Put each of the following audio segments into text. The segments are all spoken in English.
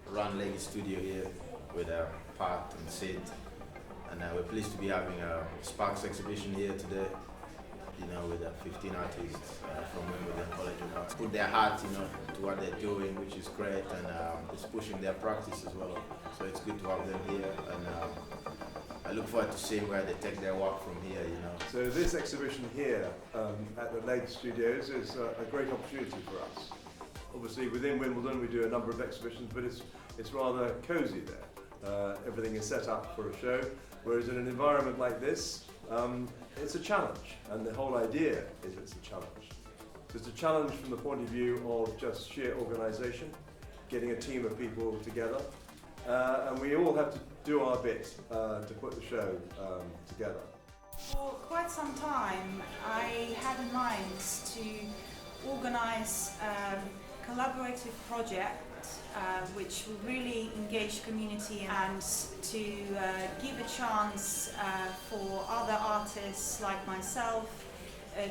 Run Legge Studio here with Pat and Sid, and we're pleased to be having a Sparks exhibition here today. With 15 artists from Wimbledon College of Arts. Put their heart, to what they're doing, which is great, and it's pushing their practice as well. So it's good to have them here, and I look forward to seeing where they take their work from here. So this exhibition here at the Legge Studios is a great opportunity for us. Obviously, within Wimbledon, we do a number of exhibitions, but it's rather cosy there. Everything is set up for a show, whereas in an environment like this, it's a challenge, and the whole idea is it's a challenge. So it's a challenge from the point of view of just sheer organisation, getting a team of people together, and we all have to do our bit to put the show together. For quite some time, I had in mind to organise a collaborative project which will really engage community and to give a chance for other artists like myself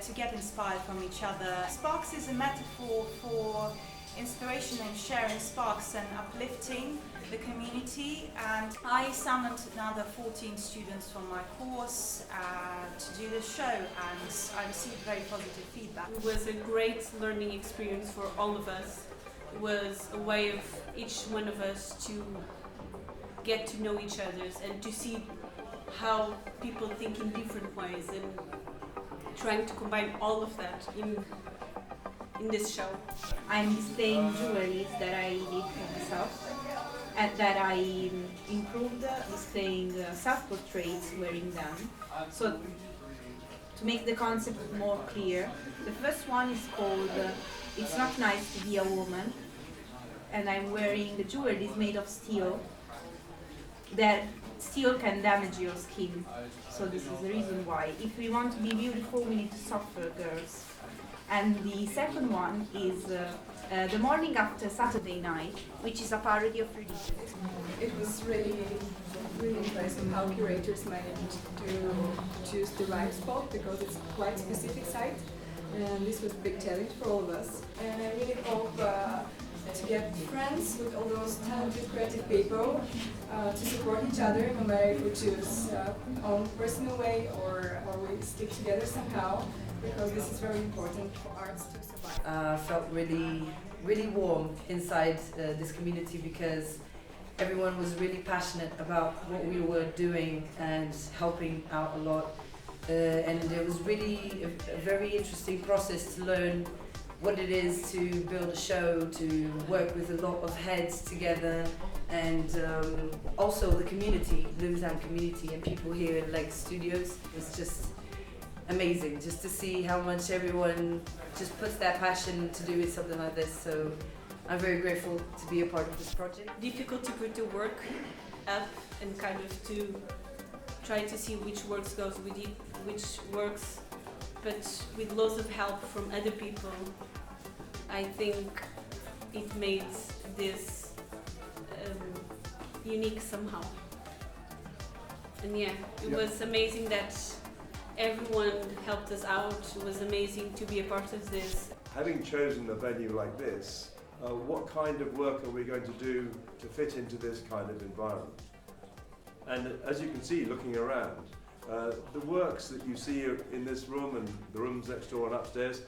to get inspired from each other. Sparks is a metaphor for inspiration and sharing sparks and uplifting the community, and I summoned another 14 students from my course to do the show, and I received very positive feedback. It was a great learning experience for all of us. It was a way of each one of us to get to know each other and to see how people think in different ways, and trying to combine all of that in this show. I'm displaying jewelry that I did for myself and that I improved, displaying self-portraits wearing them. So to make the concept more clear. The first one is called It's Not Nice to Be a Woman, and I'm wearing the jewelry is made of steel. That steel can damage your skin, so this is the reason why. If we want to be beautiful, we need to suffer, girls. And the second one is The Morning After Saturday Night, which is a parody of religion. It was really impressive how curators managed to choose the right spot, because it's quite a specific site, and this was a big challenge for all of us. And I really hope to get friends with all those talented creative people, to support each other, no matter if we choose our own personal way or we stick together somehow, because this is very important for arts to survive. Felt really warm inside this community, because everyone was really passionate about what we were doing and helping out a lot. And it was really a very interesting process to learn what it is to build a show, to work with a lot of heads together, and also the community, Lewisham community, and people here at Legge Studios. It was just amazing just to see how much everyone just puts that passion to do something like this. So I'm very grateful to be a part of this project. Difficult to put the work up and kind of to try to see which works goes with it, which works, but with lots of help from other people, I think it made this unique somehow. And yeah, it was amazing that everyone helped us out. It was amazing to be a part of this. Having chosen a venue like this, what kind of work are we going to do to fit into this kind of environment? And as you can see, looking around, the works that you see in this room and the rooms next door and upstairs,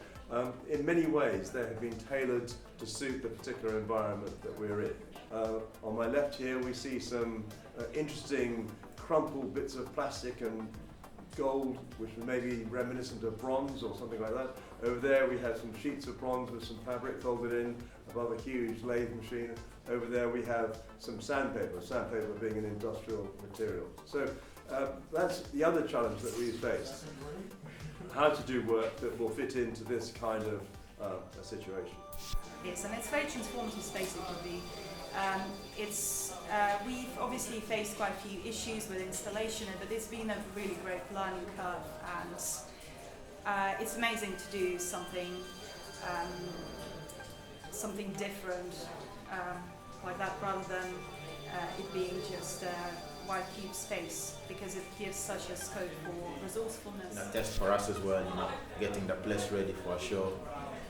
in many ways they have been tailored to suit the particular environment that we're in. On my left here we see some interesting crumpled bits of plastic and gold, which was maybe reminiscent of bronze or something like that. Over there we have some sheets of bronze with some fabric folded in above a huge lathe machine. Over there we have some sandpaper being an industrial material. So that's the other challenge that we faced. How to do work that will fit into this kind of a situation. Yes, and it's very transformative space it will be. We've obviously faced quite a few issues with installation, but it's been a really great learning curve, and it's amazing to do something different like that, rather than it being just white cube space, because it gives such a scope for resourcefulness. A test for us as well, getting the place ready for a show.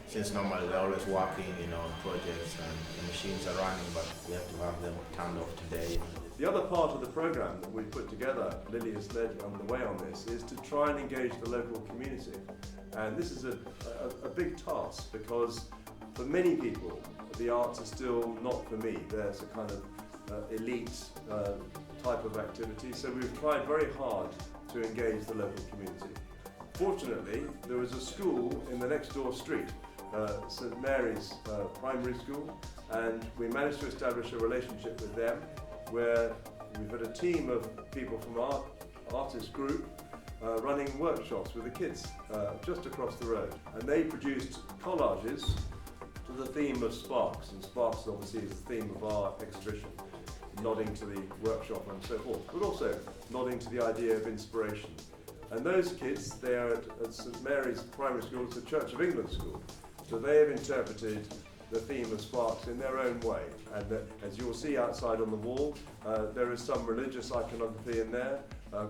Since normally we're always working, on projects and the machines are running, but we have to have them turned off today. The other part of the programme that we put together, Lily has led on the way on this, is to try and engage the local community. And this is a big task, because for many people, the arts are still not for me. There's a kind of elite type of activity, so we've tried very hard to engage the local community. Fortunately, there was a school in the next door street, St Mary's Primary School, and we managed to establish a relationship with them, where we've had a team of people from our artist group running workshops with the kids just across the road, and they produced collages to the theme of sparks, and sparks obviously is the theme of our exhibition, nodding to the workshop and so forth, but also nodding to the idea of inspiration. And those kids, they are at St Mary's Primary School, it's a Church of England school, so they have interpreted the theme of sparks in their own way. And as you'll see outside on the wall, there is some religious iconography in there,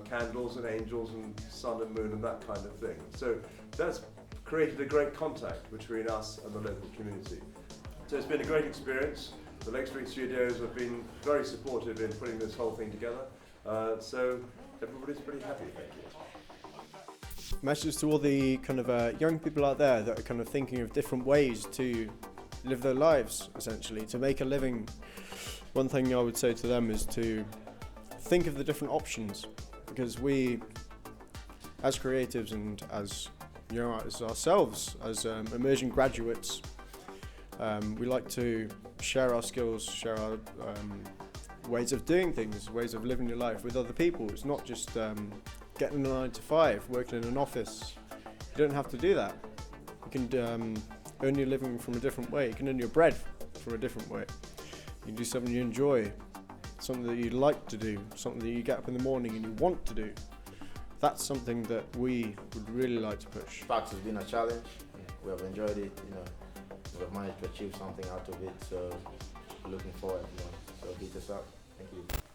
candles and angels and sun and moon and that kind of thing. So that's created a great contact between us and the local community. So it's been a great experience. The Legge Studios have been very supportive in putting this whole thing together. So everybody's pretty happy, thank you. Message to all the kind of young people out there that are kind of thinking of different ways to live their lives, essentially, to make a living. One thing I would say to them is to think of the different options, because we, as creatives and as as ourselves, as emerging graduates, we like to share our skills, share our ways of doing things, ways of living your life with other people. It's not just getting a 9 to 5, working in an office, You don't have to do that. You can earn your living from a different way. You can earn your bread from a different way. You can do something you enjoy, something that you like to do, something that you get up in the morning and you want to do. That's something that we would really like to push. Sparks has been a challenge. We have enjoyed it. We have managed to achieve something out of it. So looking forward. So hit us up. Thank you.